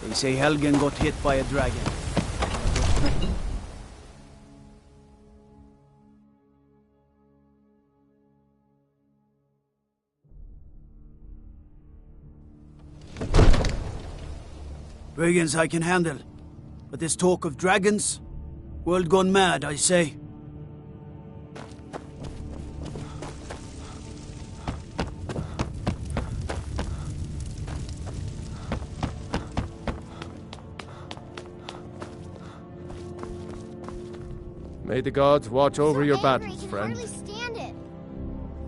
They say Helgen got hit by a dragon. Brigands I can handle, but this talk of dragons? World gone mad, I say. May the gods watch over your battles, friend. I can hardly stand it.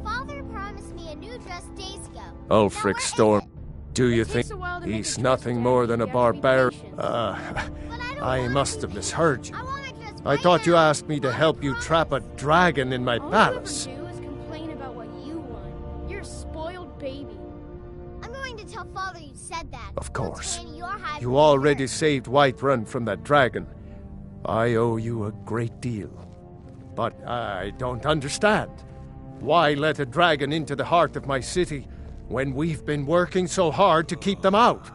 Father promised me a new dress days ago. Ulfric Storm, do you think he's nothing more than a barbarian? I must have misheard you. I thought you asked me to help you trap a dragon in my palace. All you ever do is complain about what you want. You're a spoiled baby. I'm going to tell Father you said that. Of course. You already saved Whiterun from that dragon. I owe you a great deal. But I don't understand. Why let a dragon into the heart of my city when we've been working so hard to keep them out?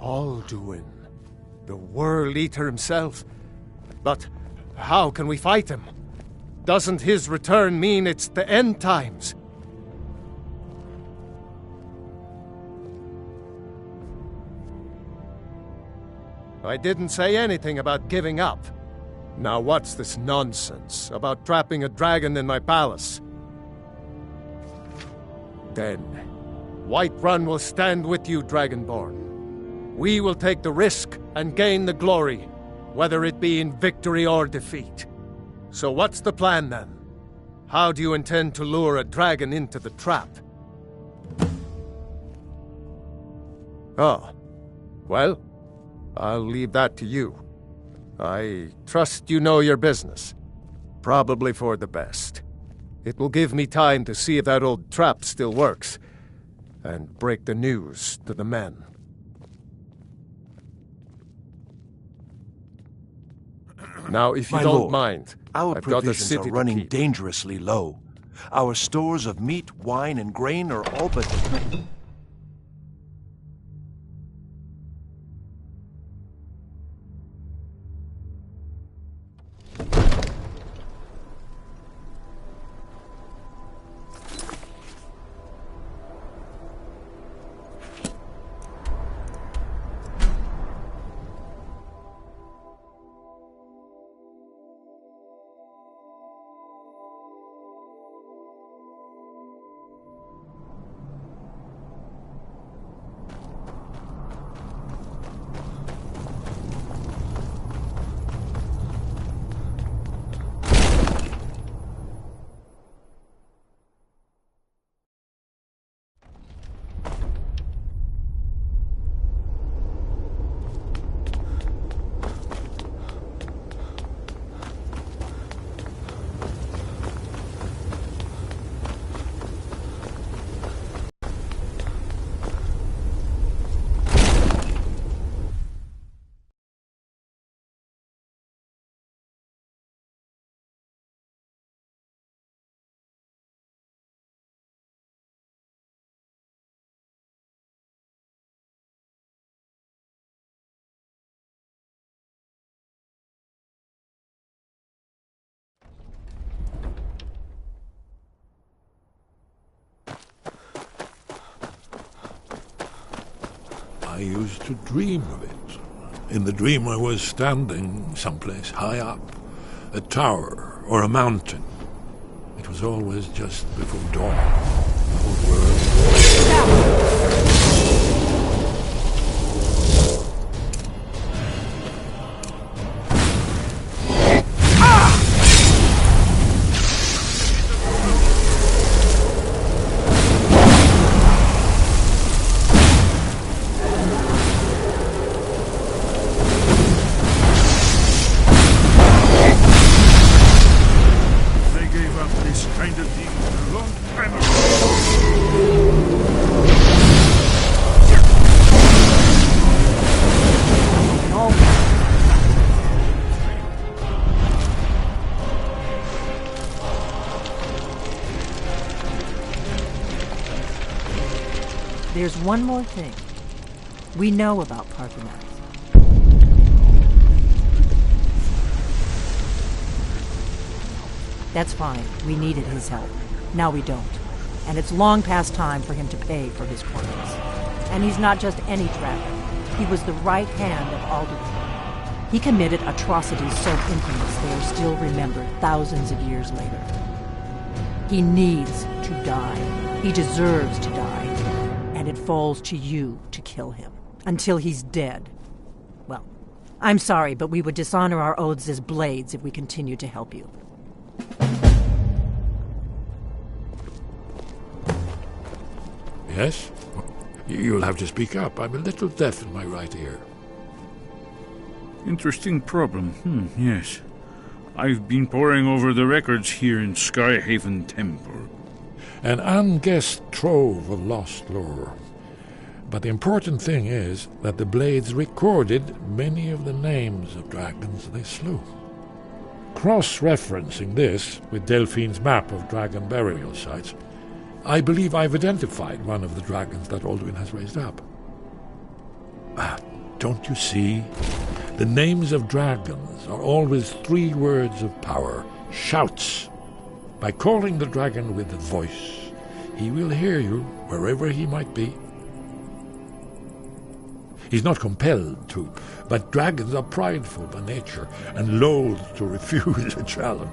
Alduin, the World Eater himself. But how can we fight him? Doesn't his return mean it's the end times? I didn't say anything about giving up. Now what's this nonsense about trapping a dragon in my palace? Then, Whiterun will stand with you, Dragonborn. We will take the risk and gain the glory, whether it be in victory or defeat. So what's the plan then? How do you intend to lure a dragon into the trap? Oh, well, I'll leave that to you. I trust you know your business. Probably for the best. It will give me time to see if that old trap still works, and break the news to the men. Now, if you My don't lord, mind, our I've got a provisions city are to running keep. dangerously low. Our stores of meat, wine, and grain are all but... I used to dream of it. In the dream I was standing someplace high up, a tower or a mountain. It was always just before dawn. The whole world... Kind of thing a long time ago. There's one more thing. We know about Parthenax. That's fine. We needed his help. Now we don't. And it's long past time for him to pay for his crimes. And he's not just any dragon. He was the right hand of Alduin. He committed atrocities so infamous they are still remembered thousands of years later. He needs to die. He deserves to die. And it falls to you to kill him. Until he's dead. Well, I'm sorry, but we would dishonor our oaths as blades if we continue to help you. Yes? You'll have to speak up. I'm a little deaf in my right ear. Interesting problem. Yes. I've been poring over the records here in Skyhaven Temple. An unguessed trove of lost lore. But the important thing is that the Blades recorded many of the names of dragons they slew. Cross-referencing this with Delphine's map of dragon burial sites, I believe I've identified one of the dragons that Alduin has raised up. Don't you see? The names of dragons are always 3 words of power, shouts. By calling the dragon with a voice, he will hear you wherever he might be. He's not compelled to, but dragons are prideful by nature and loath to refuse a challenge.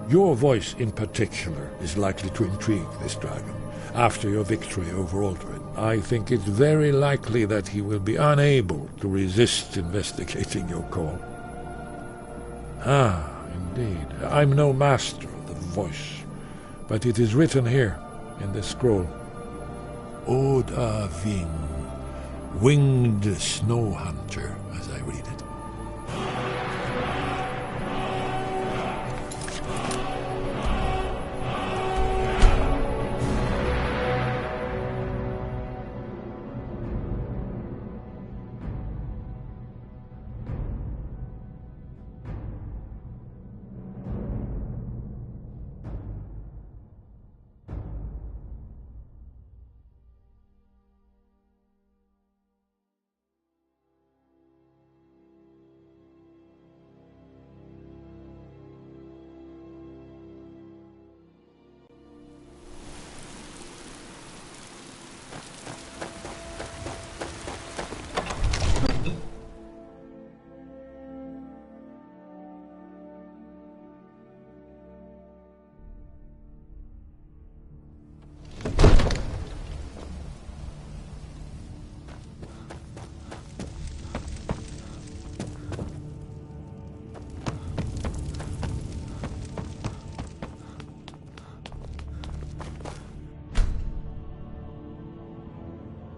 Your voice in particular is likely to intrigue this dragon. After your victory over Alduin, I think it's very likely that he will be unable to resist investigating your call. Ah, indeed. I'm no master of the voice, but it is written here in this scroll. Oda Ving, winged snow hunter, as I read it.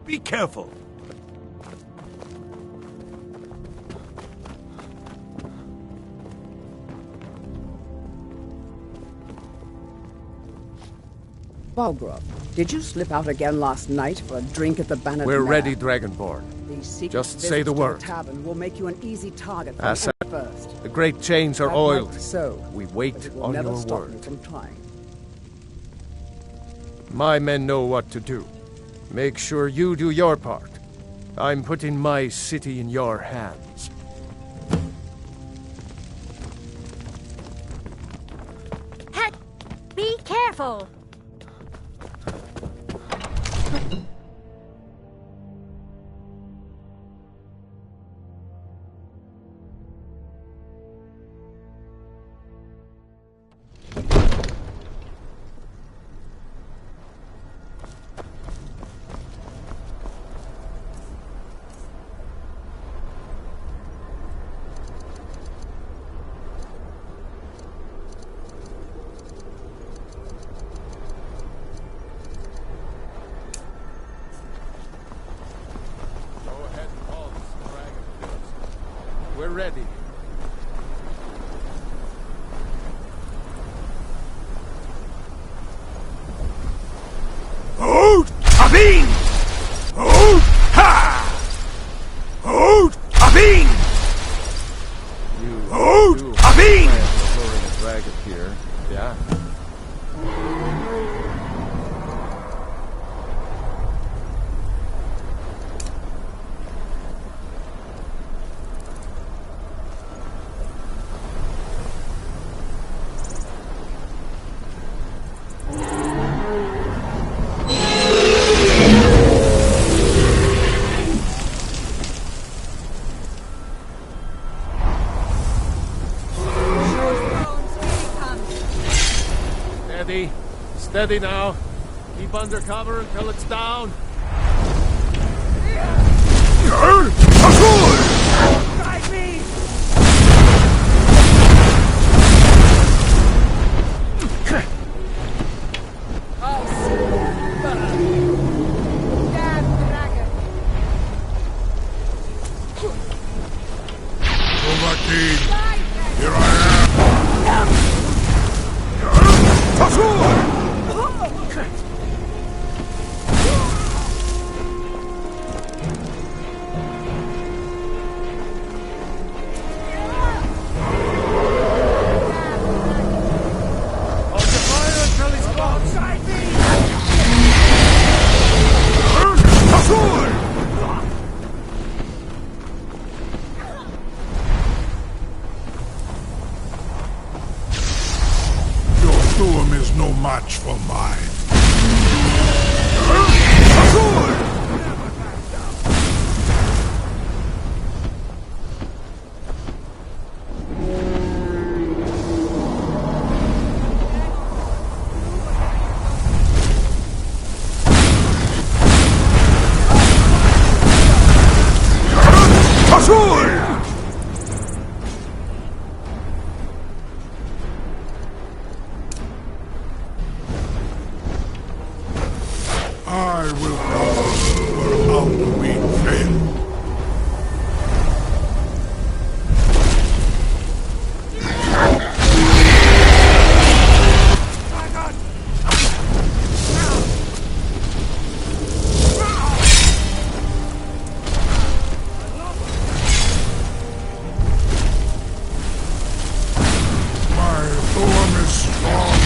Be careful! Balgrove, did you slip out again last night for a drink at the Bannered We're Mare? ready, Dragonborn. These secret Just say the visits to word. Tavern will make you an easy target for Asset. them first. The great chains are I'd oiled. like so, We wait but it will on never your stop word. you from trying. My men know what to do. Make sure you do your part. I'm putting my city in your hands. Heck! Be careful! We're ready. Oud Avin! Oud Ha! Oud Avin! You Oud do Avin! plan on luring a dragon here, yeah? Steady. Steady now. Keep under cover until it's down. Guide me! I'll see you burn. Damn dragon. Overteen, here I am. Thuum is no match for mine. I will cover where Alduin failed. My Thuum is strong.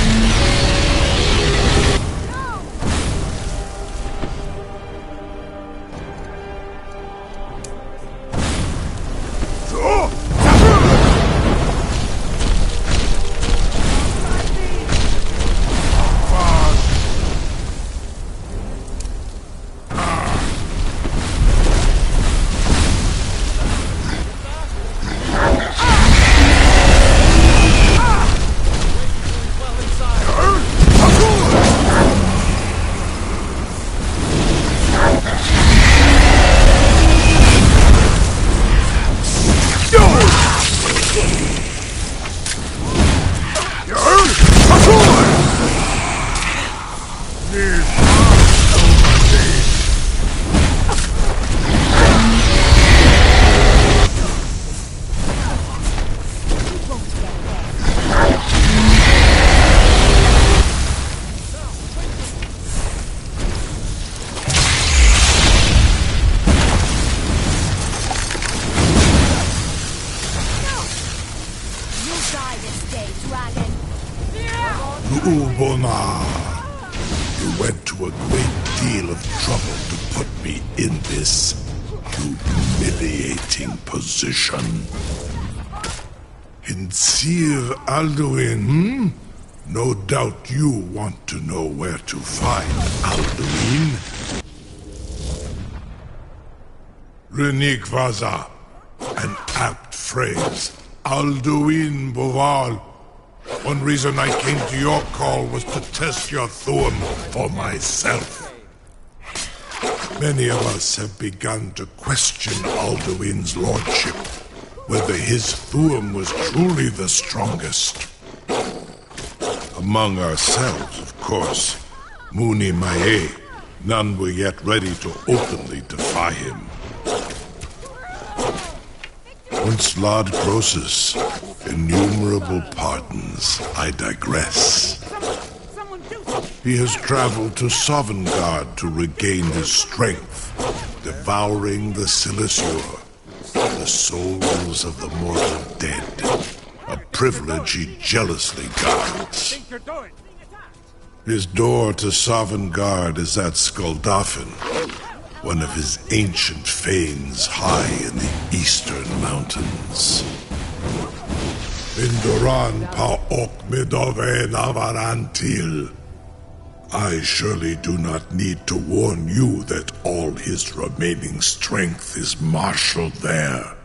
Ubona, you went to a great deal of trouble to put me in this humiliating position. Sir Alduin, No doubt you want to know where to find Alduin. Renikvaza, an apt phrase. Alduin Boval. One reason I came to your call was to test your Thuum for myself. Many of us have begun to question Alduin's lordship, whether his Thuum was truly the strongest. Among ourselves, of course. Muni Mae, none were yet ready to openly defy him. Once Lord Croesus, innumerable pardons, I digress. He has traveled to Sovngarde to regain his strength, devouring the Silissure, the souls of the mortal dead, a privilege he jealously guards. His door to Sovngarde is at Skuldafn, one of his ancient fanes high in the eastern mountains. Binduran pa ok midove navarantil. I surely do not need to warn you that all his remaining strength is marshaled there.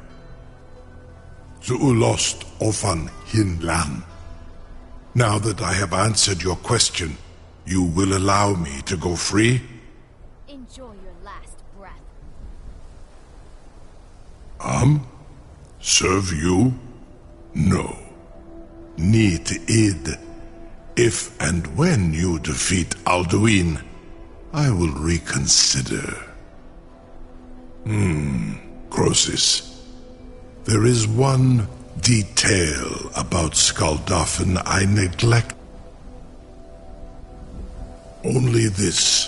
Zuulost ofan hinlan. Now that I have answered your question, you will allow me to go free? Enjoy your last breath. Serve you? No. Need id. If and when you defeat Alduin, I will reconsider. Croesus. There is one detail about Skaldafn I neglect. Only this.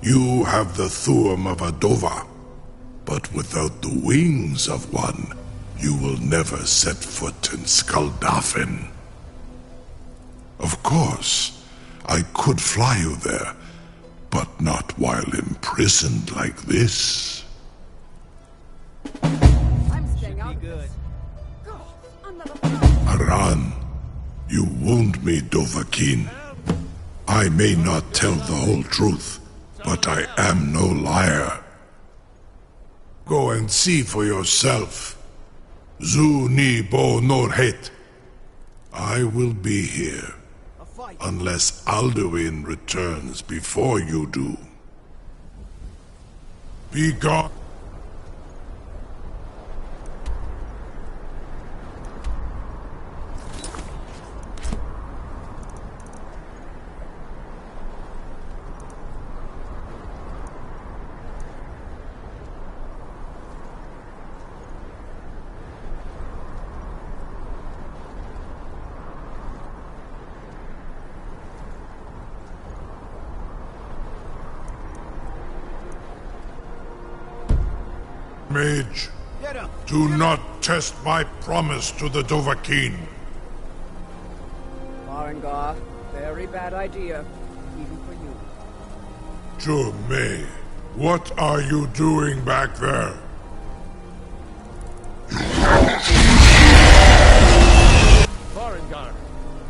You have the Thuum of a Dova, but without the wings of one, you will never set foot in Skaldafn. Of course, I could fly you there, but not while imprisoned like this. I'm staying out of this. Aran, you wound me, Dovahkiin. I may not tell the whole truth, but I am no liar. Go and see for yourself. Zu ni bo norhet. I will be here, unless Alduin returns before you do. Be gone. Mage, do not test my promise to the Dovahkiin. Farengar, very bad idea, even for you. Jume, what are you doing back there? Farengar,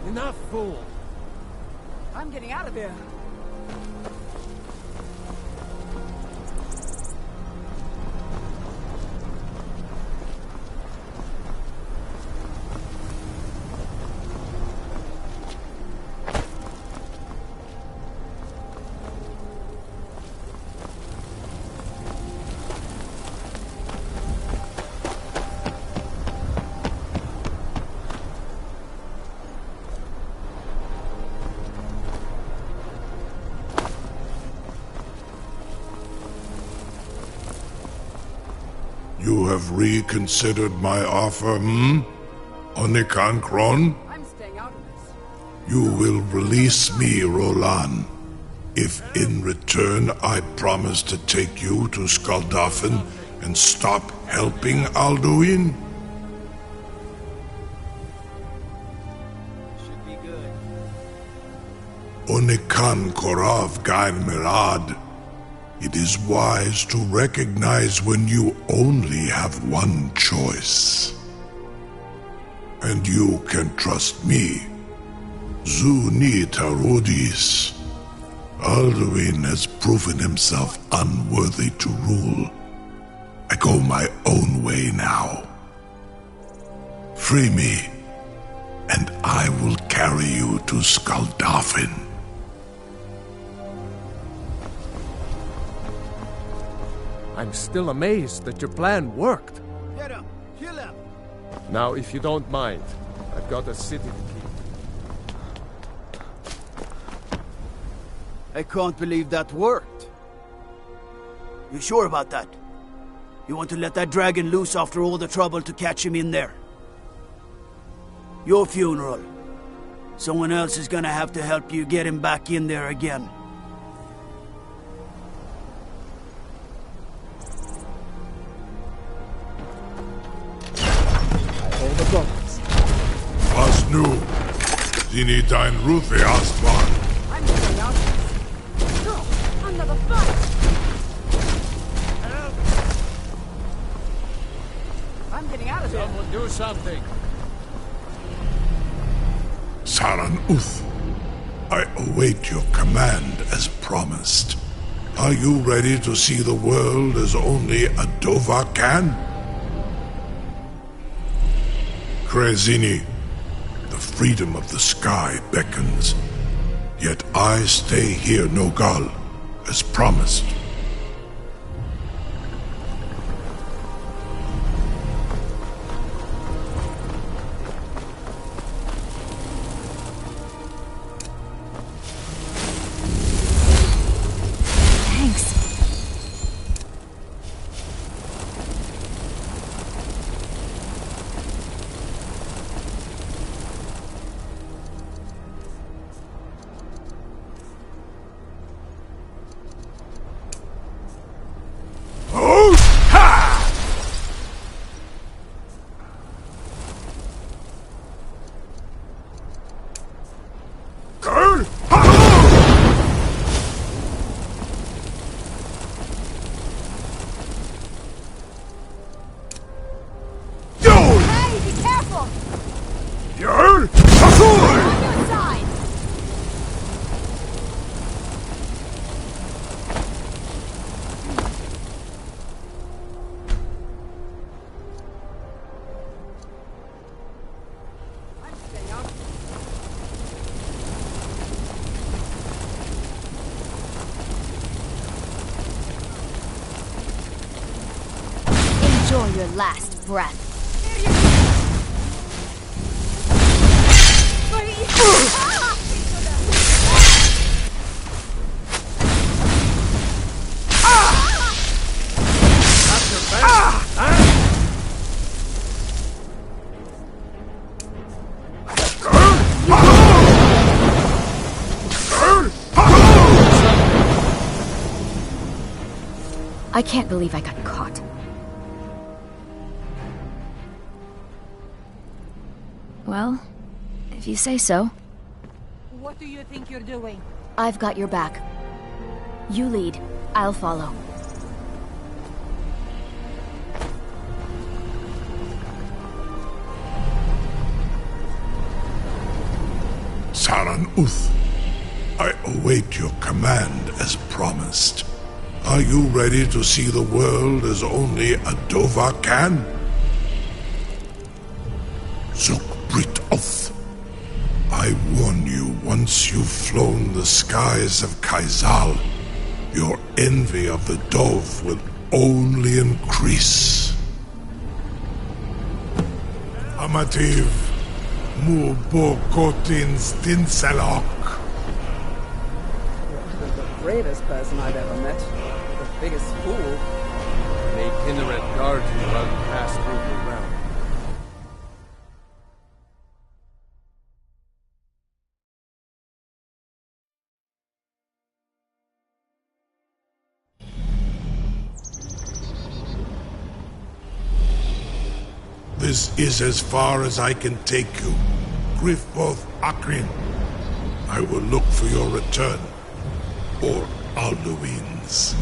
enough, fool! I'm getting out of here. You have reconsidered my offer, Onikan Kron? I'm staying out of this. You will release me, Rolan, if in return I promise to take you to Skaldafn and stop helping Alduin? Should be good. Onikan Korav Gair Mirad. It is wise to recognize when you only have one choice. And you can trust me. Zuni Tarudis. Alduin has proven himself unworthy to rule. I go my own way now. Free me, and I will carry you to Skaldafn. I'm still amazed that your plan worked. Get him! Kill him! Now, if you don't mind, I've got a city to keep. I can't believe that worked. You sure about that? You want to let that dragon loose after all the trouble to catch him in there? Your funeral. Someone else is gonna have to help you get him back in there again. Was nu? Sie nicht dein Rufe Astman. I'm staying out of this. No, another fight! I'm getting out of here. Someone do something. Saran Uth, I await your command as promised. Are you ready to see the world as only a Dova can? Krezini, the freedom of the sky beckons. Yet I stay here, Nogal, as promised. Enjoy your last breath. I can't believe I got caught. Well, if you say so. What do you think you're doing? I've got your back. You lead. I'll follow. Saran Uth, I await your command as promised. Are you ready to see the world as only a Dova can? Zukbrit Oth, I warn you, once you've flown the skies of Kaizal, your envy of the Dove will only increase. Amativ, mu bokotin stinselok. You're the bravest person I've ever met. The biggest fool. May Kinneret guard you while you pass through the realm. This is as far as I can take you. Griffboth Akrin. I will look for your return. Or Alduin's.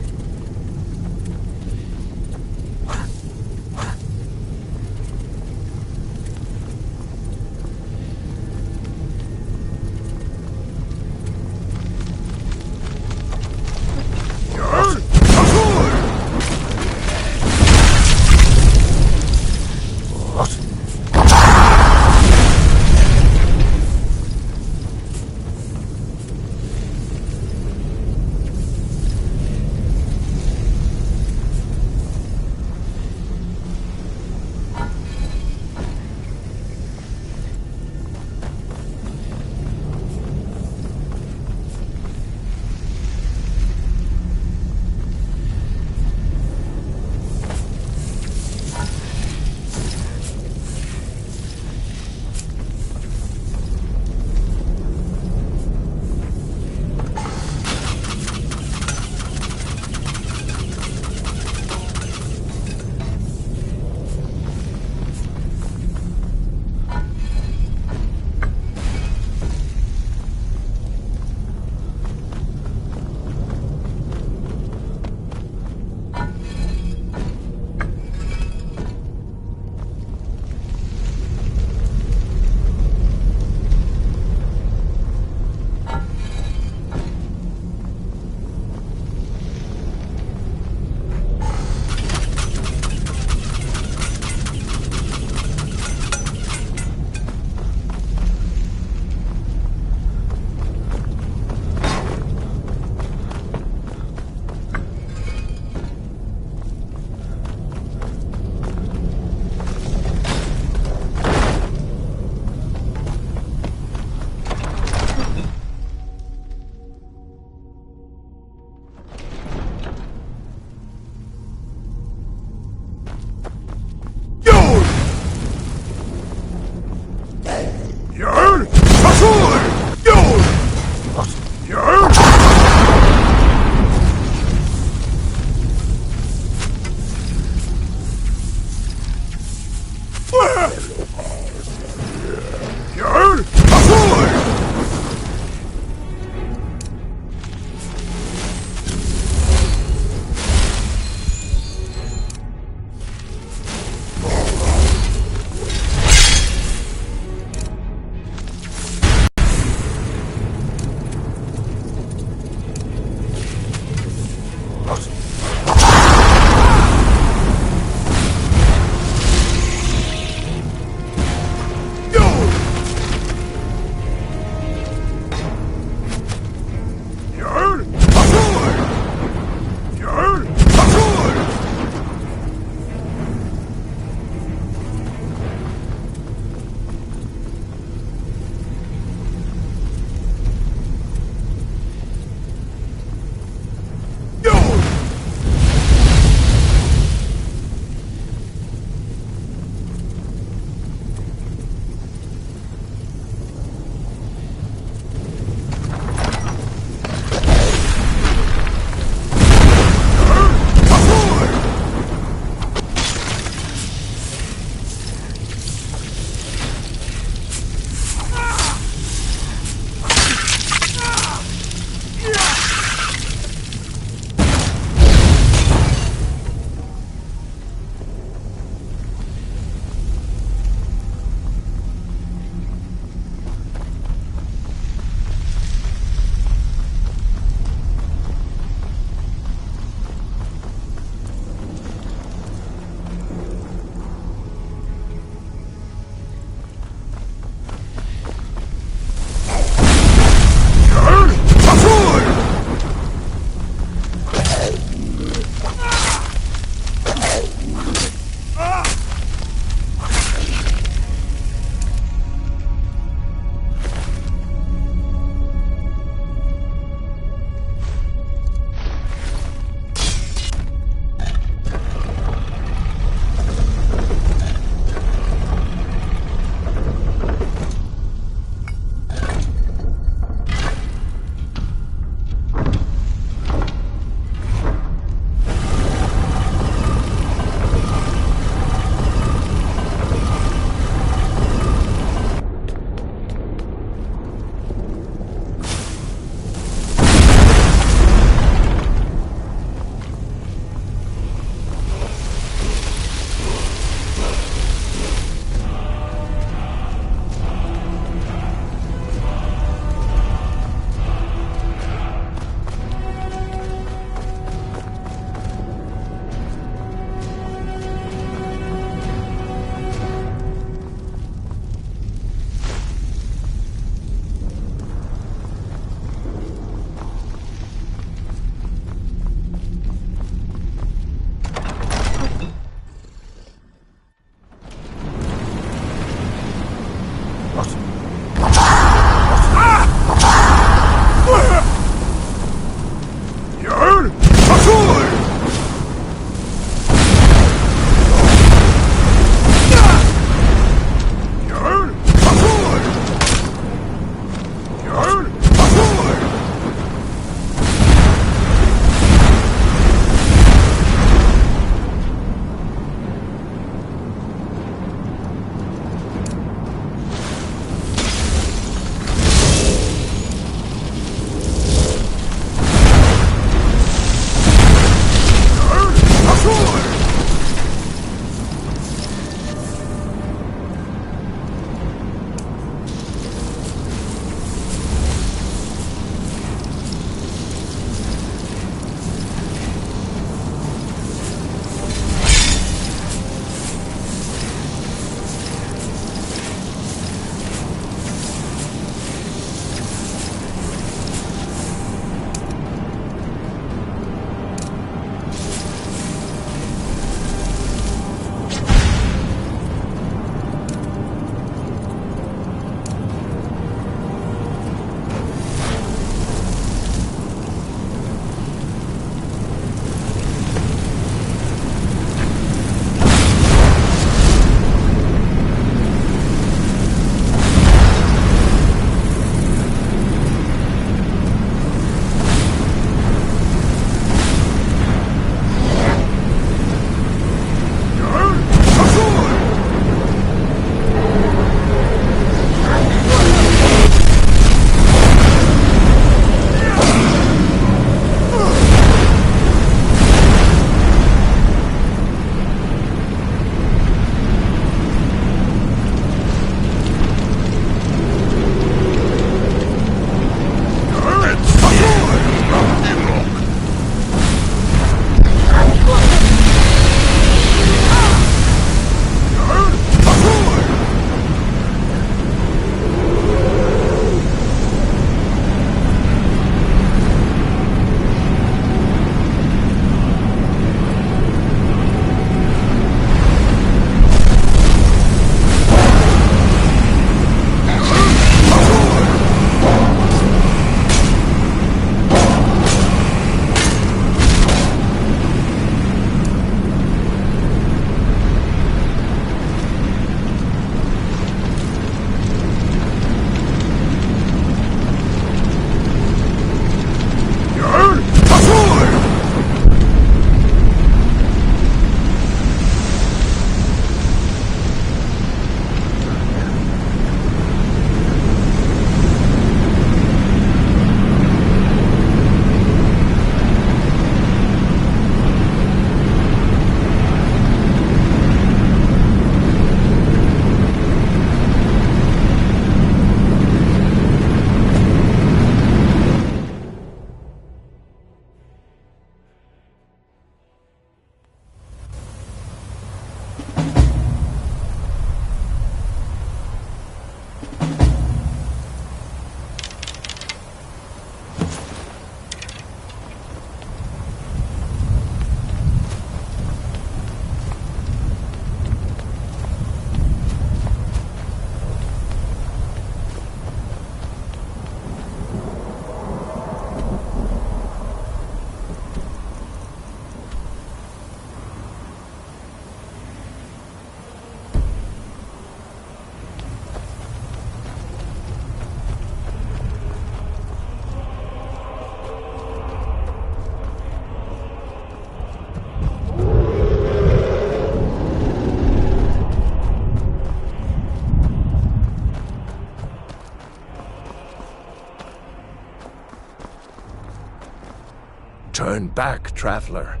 Turn back, traveler.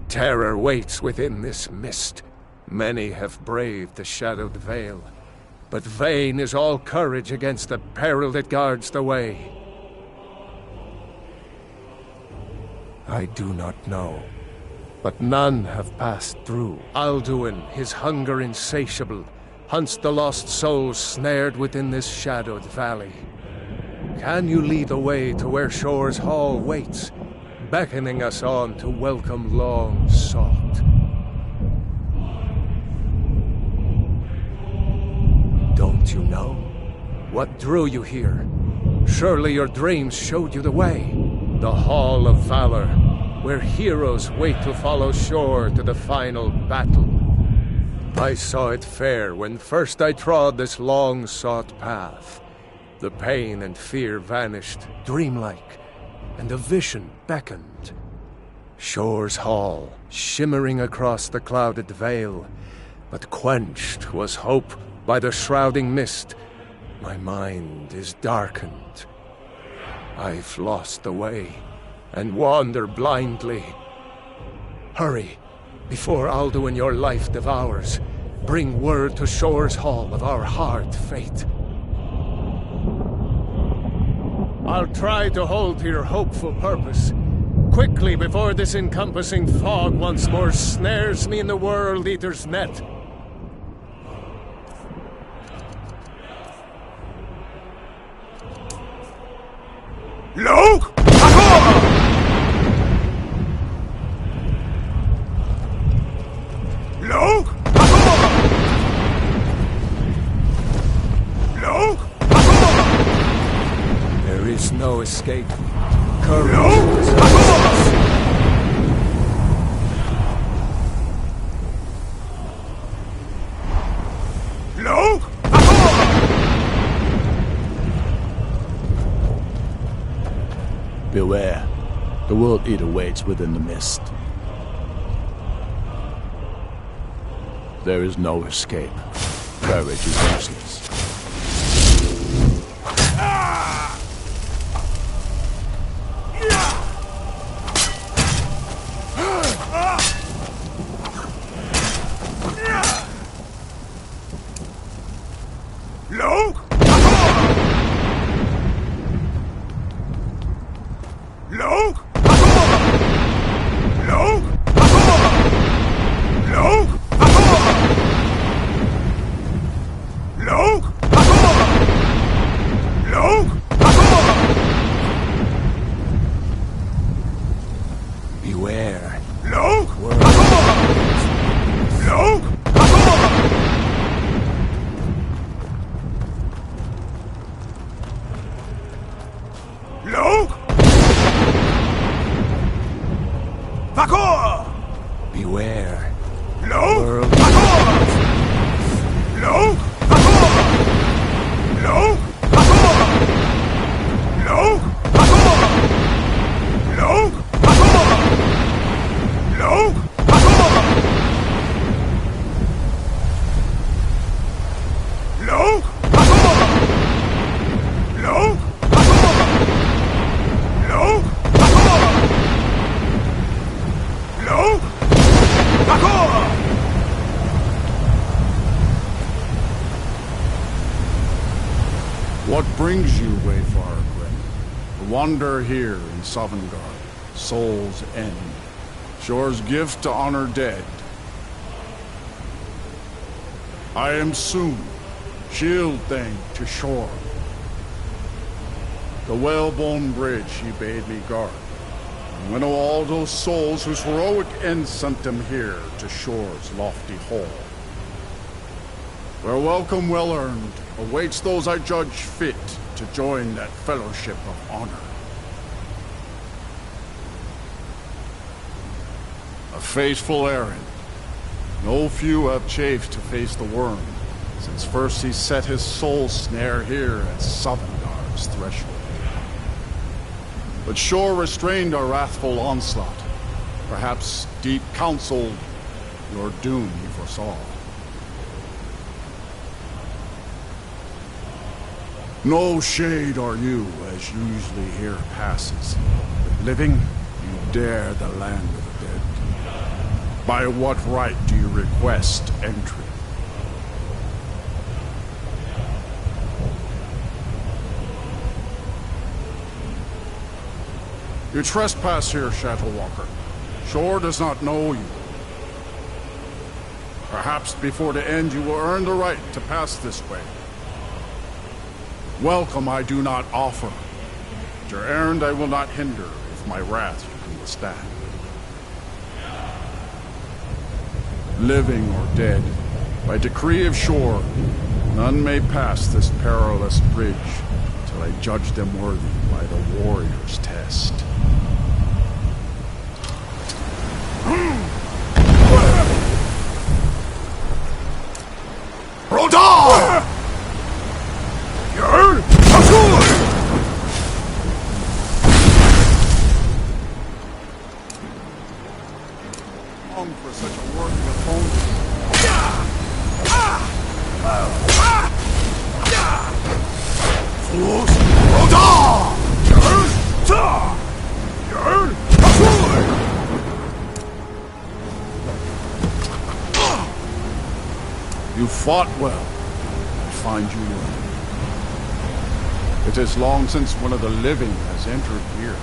Terror waits within this mist. Many have braved the shadowed veil, but vain is all courage against the peril that guards the way. I do not know, but none have passed through. Alduin, his hunger insatiable, hunts the lost souls snared within this shadowed valley. Can you lead the way to where Shore's Hall waits, beckoning us on to welcome long sought? Don't you know? What drew you here? Surely your dreams showed you the way. The Hall of Valor, where heroes wait to follow Shore to the final battle. I saw it fair when first I trod this long-sought path. The pain and fear vanished, dreamlike, and a vision beckoned. Shore's Hall, shimmering across the clouded veil, but quenched was hope by the shrouding mist. My mind is darkened. I've lost the way, and wander blindly. Hurry, before Alduin your life devours. Bring word to Shore's Hall of our hard fate. I'll try to hold to your hopeful purpose. Quickly, before this encompassing fog once more snares me in the World Eater's net. Luke! Luke! Luke! There is no escape. Courage is Luke! Beware. The World Eater waits within the mist. There is no escape. Courage is useless. Luke! Luke! Luke! Luke! Luke! Luke! beware. Luke! Luke! Luke! Vakor! Beware. Luke! Vakor! Luke! Vakor! Luke! Vakor! Luke! Vakor! Luke! Vakor! Luke! Vakor! Luke! Vakor! Luke! Luke! Luke! Vakor! What brings you, Wayfarer Grim? To wander here in Sovngarde, Soul's End, Shore's gift to honor dead. I am Soon, shield thing to Shore. The whalebone bridge he bade me guard, and winnow all those souls whose heroic end sent them here to Shore's lofty hall. Where welcome well-earned awaits those I judge fit to join that fellowship of honor. A faithful errand. No few have chafed to face the worm, since first he set his soul snare here at Sovngarde's threshold. But Shore restrained our wrathful onslaught. Perhaps deep counsel your doom he foresaw. No shade are you, as usually here passes. But living, You dare the land of the dead. By what right do you request entry? You trespass here, Shadowwalker. Shore does not know you. Perhaps before the end you will earn the right to pass this way. Welcome I do not offer. Your errand I will not hinder if my wrath you can withstand. Living or dead, by decree of Shore, none may pass this perilous bridge till I judge them worthy by the warrior's test. Rodar! You're Long for such a worthy opponent. Rodar! You fought well. I find you worthy. It is long since one of the living has entered here.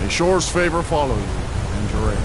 May Shore's favor follow you and your aid.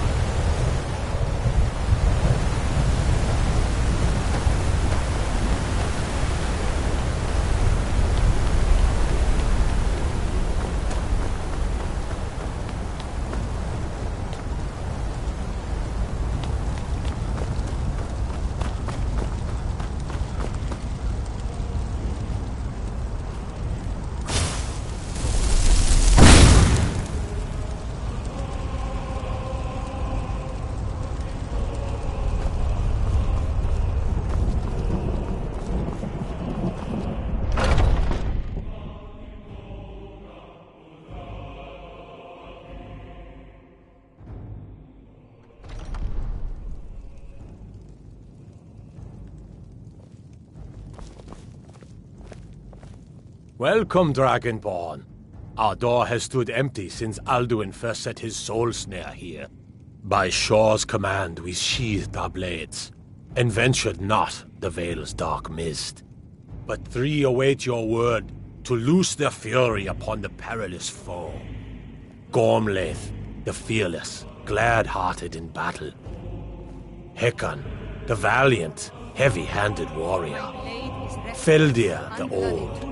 Welcome, Dragonborn. Our door has stood empty since Alduin first set his soul snare here. By Shore's command, we sheathed our blades, and ventured not the Vale's dark mist. But three await your word to loose their fury upon the perilous foe. Gormlaith, the fearless, glad-hearted in battle. Hekon, the valiant, heavy-handed warrior. Feldir, the old,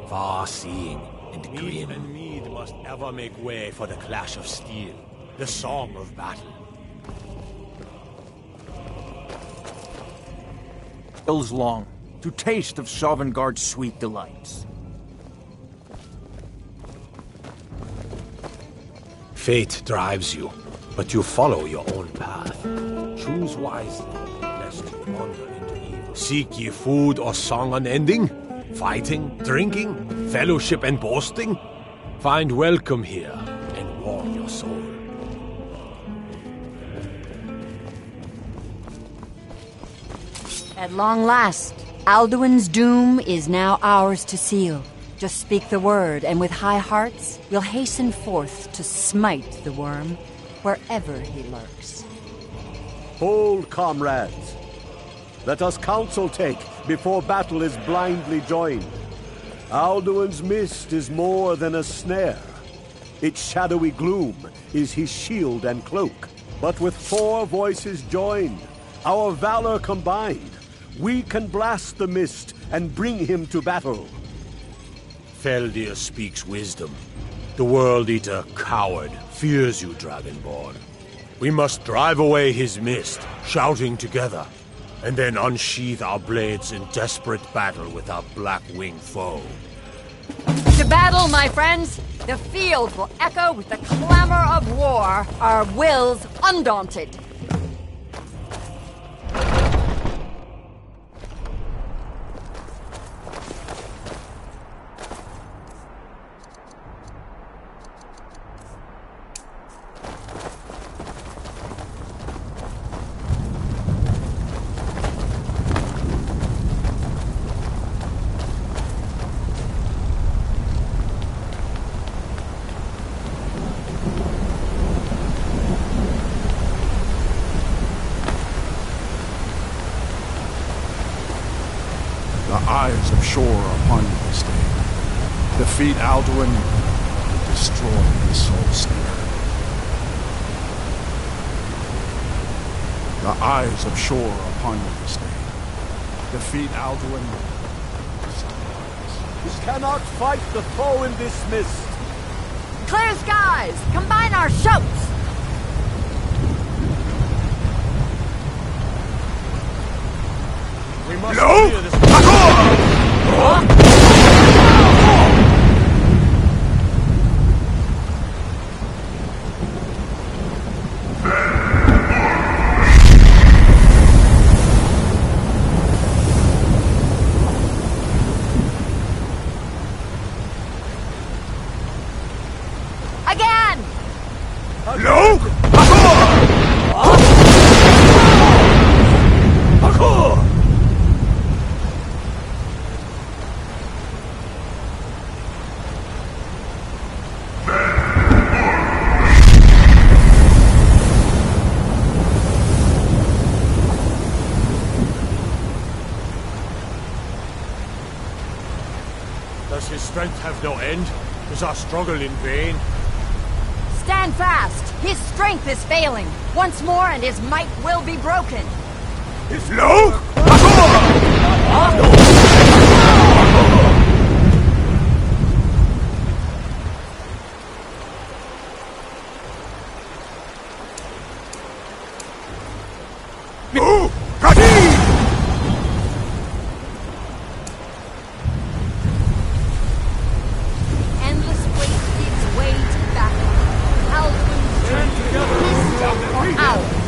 far-seeing and grim. Even Mead must ever make way for the clash of steel, the song of battle. Hills long, to taste of Sovngarde's sweet delights. Fate drives you, but you follow your own path. Choose wisely, lest you wander into evil. Seek ye food or song unending? Fighting, drinking, fellowship and boasting? Find welcome here, and warm your soul. At long last, Alduin's doom is now ours to seal. Just speak the word, and with high hearts, we'll hasten forth to smite the worm wherever he lurks. Hold, comrades. Let us counsel take before battle is blindly joined. Alduin's mist is more than a snare. Its shadowy gloom is his shield and cloak. But with 4 voices joined, our valor combined, we can blast the mist and bring him to battle. Feldir speaks wisdom. The World Eater, coward, fears you, Dragonborn. We must drive away his mist, shouting together, and then unsheath our blades in desperate battle with our black-winged foe. To battle, my friends! The field will echo with the clamor of war, our wills undaunted. shore upon you this day. Defeat Alduin, destroy the soul snare. The eyes of shore upon you this day. Defeat Alduin. We cannot fight the foe in this mist. Clear skies! Combine our shouts! We must clear this. Again! No! Does his strength have no end? Is our struggle in vain? Stand fast! His strength is failing. Once more and his might will be broken. No! Endless waste gives way to battle. Alduin's turn together. Ours.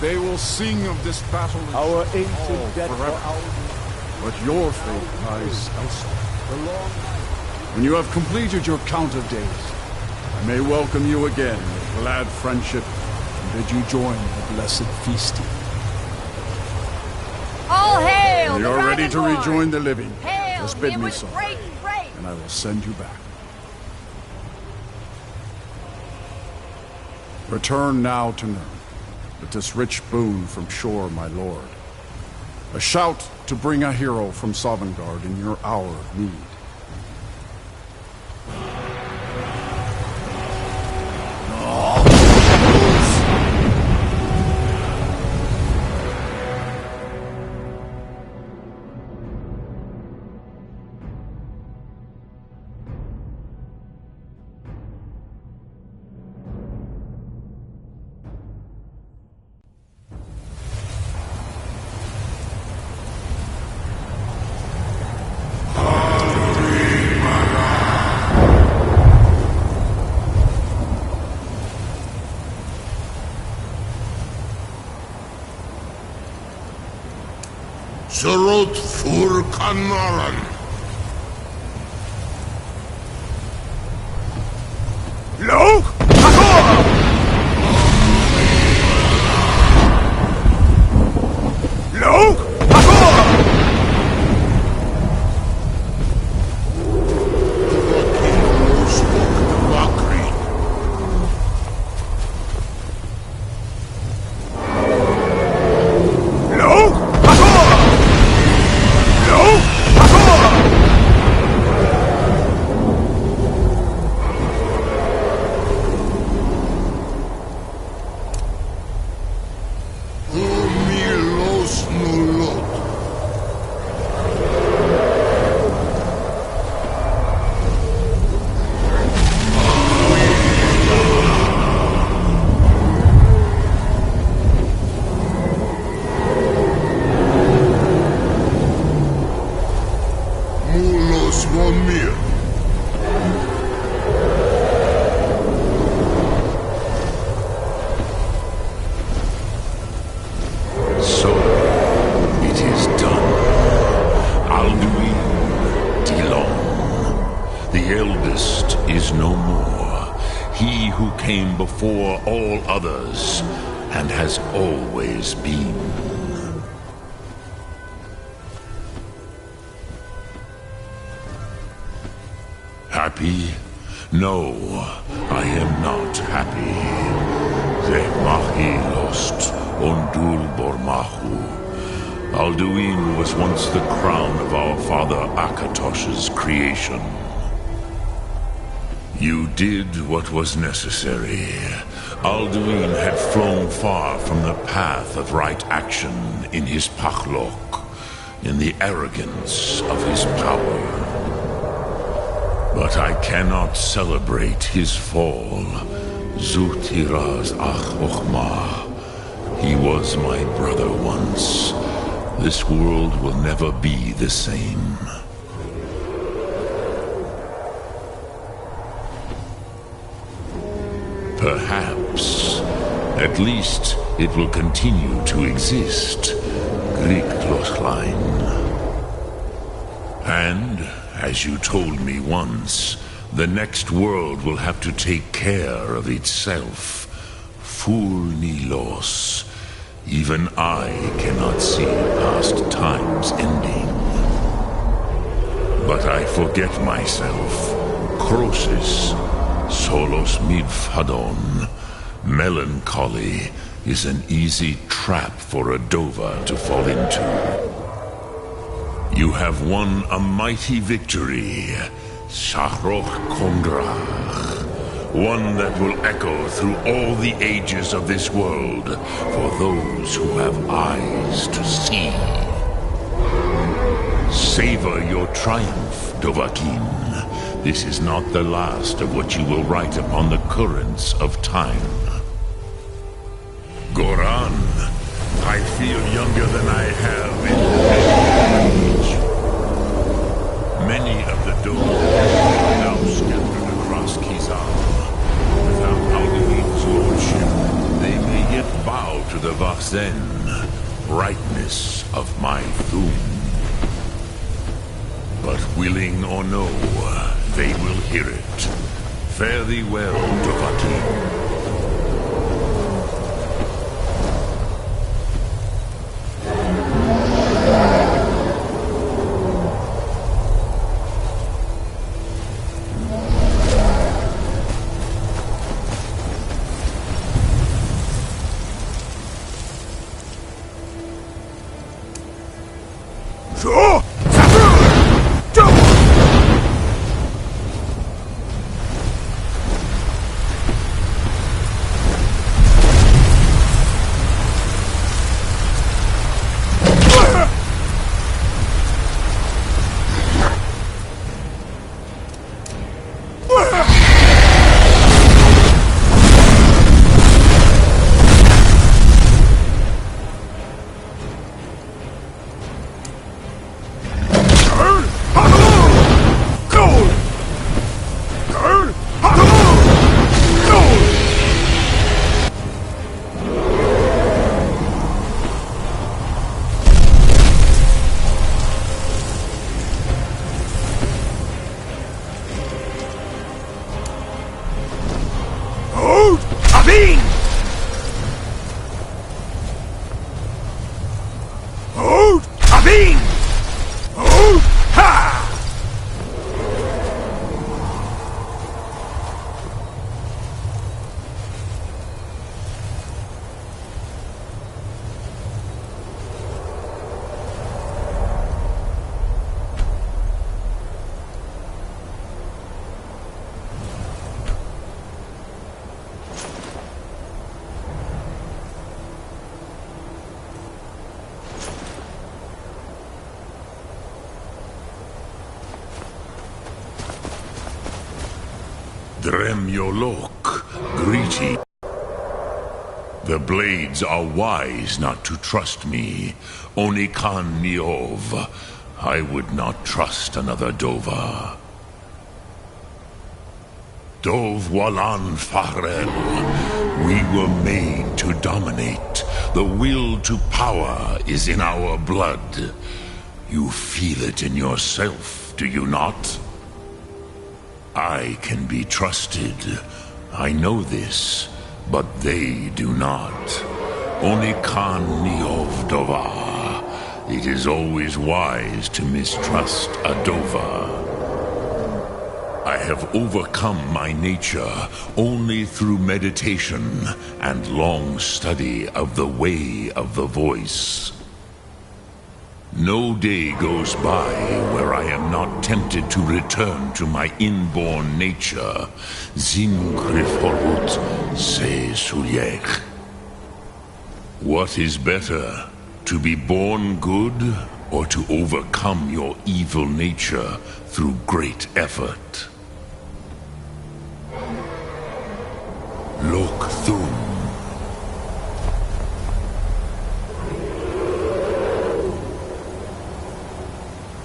They will sing of this battle our ancient debt forever. But your fate lies elsewhere. When you have completed your count of days, I may welcome you again with glad friendship and bid you join the blessed feasting. All hail! When the you are ready to Dragonborn! rejoin the living, Hail just bid him me with so, great praise! and I will send you back. Return now to Nirn, with this rich boon from shore, my lord. A shout to bring a hero from Sovngarde in your hour of need. Zerot fur kanaran. No! No! von mir. So, it is done. Alduin Dilon, the eldest, is no more. He who came before all others, and has always been. Happy? No, I am not happy. Ze mahi lost, ondul bormahu. Alduin was once the crown of our father Akatosh's creation. You did what was necessary. Alduin had flown far from the path of right action in his pachlok, in the arrogance of his power. But I cannot celebrate his fall. Zutiraz ach ochma. He was my brother once. This world will never be the same. Perhaps. At least it will continue to exist. Grikloslein. And, as you told me once, the next world will have to take care of itself. Fulnilos. Even I cannot see past time's ending. But I forget myself. Crosis. Solos midfadon. Melancholy is an easy trap for a Dova to fall into. You have won a mighty victory, Shahroch Kondrach. One that will echo through all the ages of this world for those who have eyes to see. Savor your triumph, Dovahkiin. This is not the last of what you will write upon the currents of time. Goran, I feel younger than I have in age. Many of the Dova are now scattered across Kizan. Without Alduin's lordship, they may yet bow to the Vachzen, brightness of my Thum. But willing or no, they will hear it. Fare thee well, Dovahkiin. Dremyolok, greeting. The blades are wise not to trust me. Onikan Niov. I would not trust another Dova. Dov Walan Farel. We were made to dominate. The will to power is in our blood. You feel it in yourself, do you not? I can be trusted. I know this, but they do not. Only Khan Niov Dova. It is always wise to mistrust a Dova. I have overcome my nature only through meditation and long study of the way of the voice. No day goes by where I am not tempted to return to my inborn nature. Zimgrifhorut se Sulyech. What is better, to be born good or to overcome your evil nature through great effort? Lok Thum.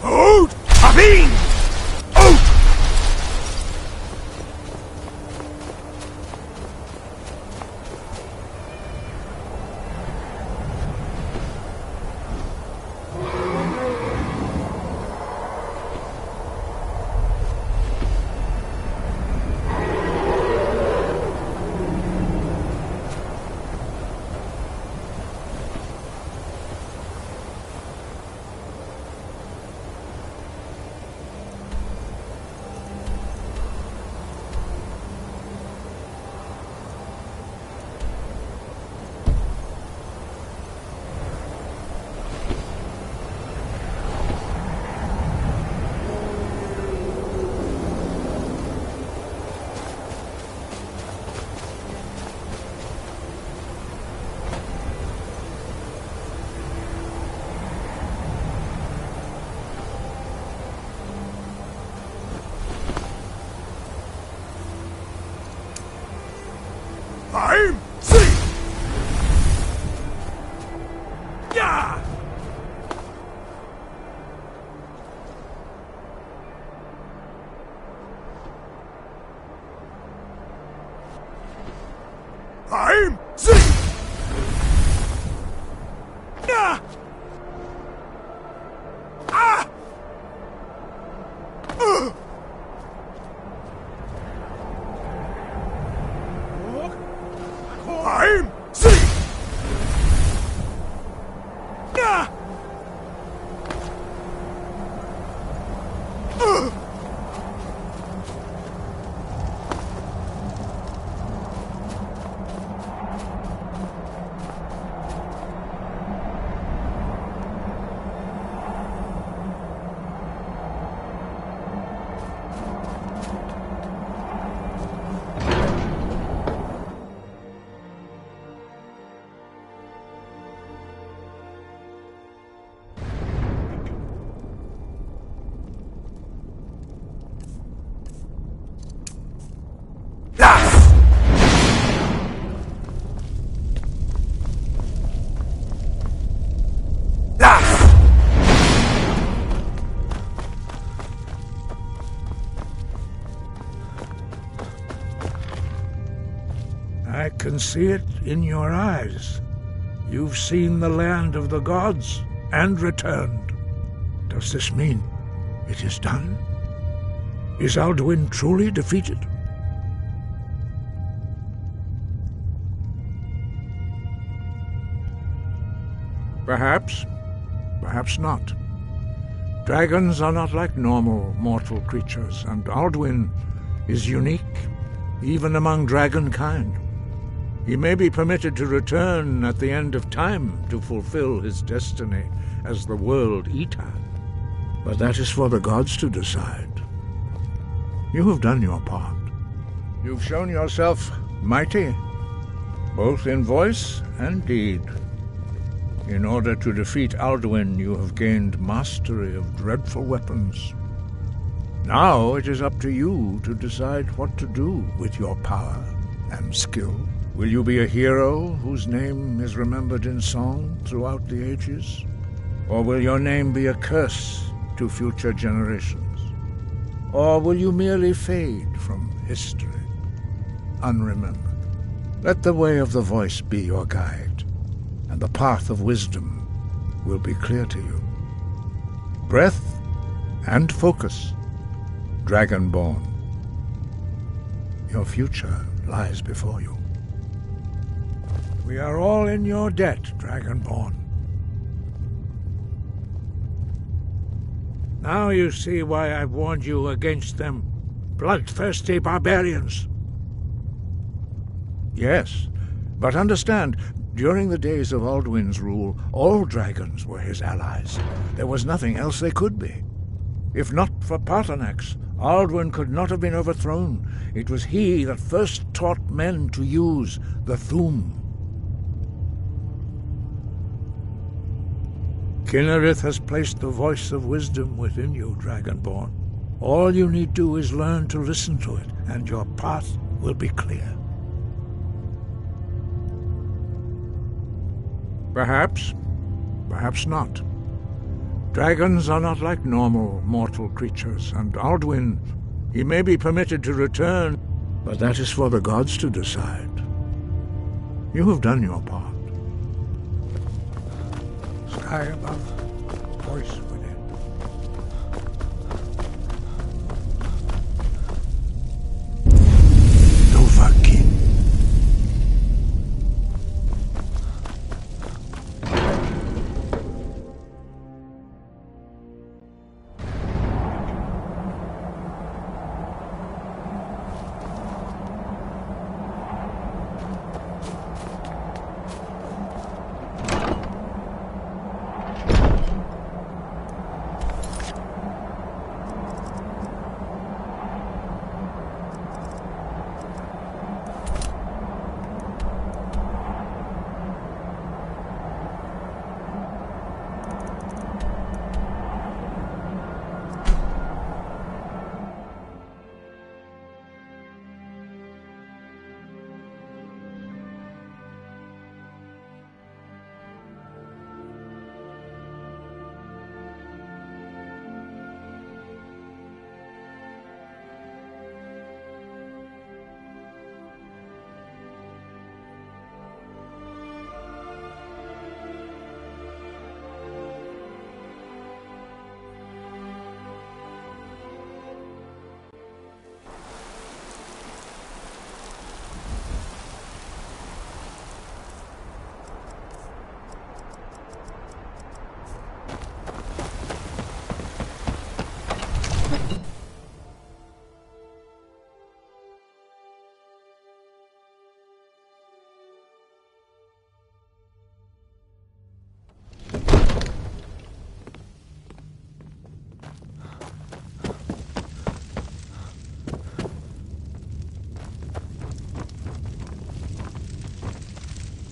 Out! Abin! Out! I'm sick! Yeah! I'm sick! Yeah! Ah! I'm sick! Yeah! I can see it in your eyes. You've seen the land of the gods and returned. Does this mean it is done? Is Alduin truly defeated? Perhaps. Perhaps not. Dragons are not like normal mortal creatures, and Alduin is unique, even among dragon kind. He may be permitted to return at the end of time to fulfill his destiny as the World Eater. But that is for the gods to decide. You have done your part. You've shown yourself mighty, both in voice and deed. In order to defeat Alduin, you have gained mastery of dreadful weapons. Now it is up to you to decide what to do with your power and skill. Will you be a hero whose name is remembered in song throughout the ages? Or will your name be a curse to future generations? Or will you merely fade from history, unremembered? Let the way of the voice be your guide, and the path of wisdom will be clear to you. Breath and focus, Dragonborn. Your future lies before you. We are all in your debt, Dragonborn. Now you see why I warned you against them bloodthirsty barbarians. Yes, but understand, during the days of Alduin's rule, all dragons were his allies. There was nothing else they could be. If not for Paarthurnax, Alduin could not have been overthrown. It was he that first taught men to use the Thu'um. Kynareth has placed the voice of wisdom within you, Dragonborn. All you need do is learn to listen to it, and your path will be clear. Perhaps, perhaps not. Dragons are not like normal mortal creatures, and Alduin, he may be permitted to return, but that is for the gods to decide. You have done your part. Sky above, voice within. Dovahkiin.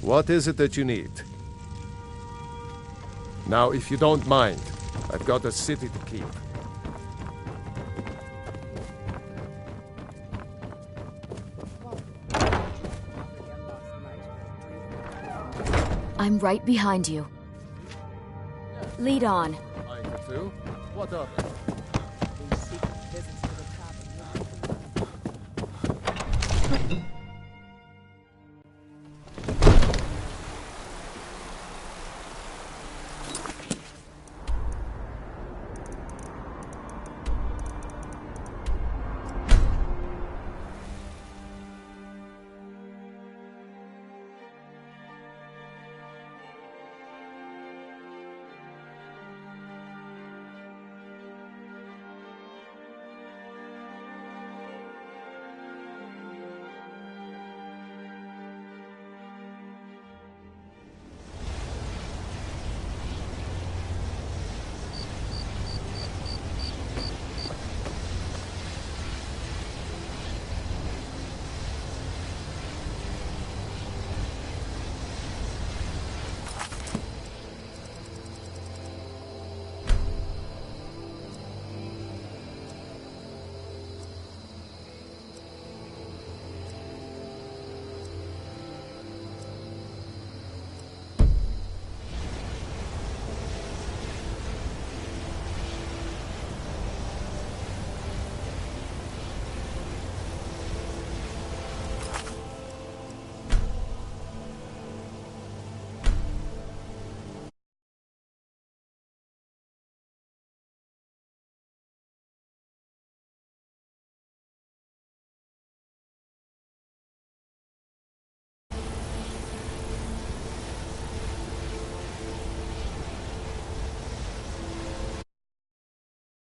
What is it that you need? Now, if you don't mind, I've got a city to keep. I'm right behind you. Lead on. Mind the two? What of it?